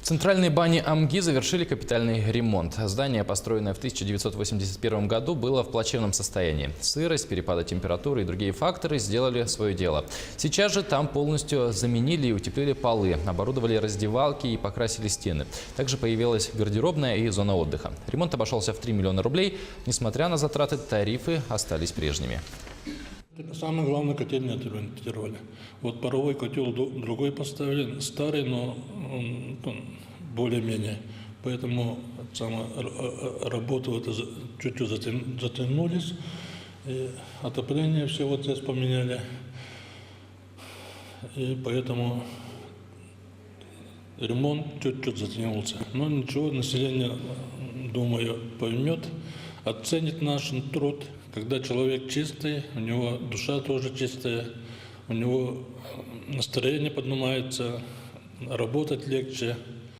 Центральной бане Амги завершили капитальный ремонт. Здание, построенное в 1981 году, было в плачевном состоянии. Сырость, перепады температуры и другие факторы сделали свое дело. Сейчас же там полностью заменили и утеплили полы, оборудовали раздевалки и покрасили стены. Также появилась гардеробная и зона отдыха. Ремонт обошелся в 3 миллиона рублей. Несмотря на затраты, тарифы остались прежними. Самое главное, котельные отремонтировали. Вот паровой котел другой поставили, старый, но более-менее. Поэтому работы вот чуть-чуть затянулись. И отопление все вот здесь поменяли. И поэтому ремонт чуть-чуть затянулся. Но ничего, население, думаю, поймет, оценит наш труд. Когда человек чистый, у него душа тоже чистая, у него настроение поднимается, работать легче.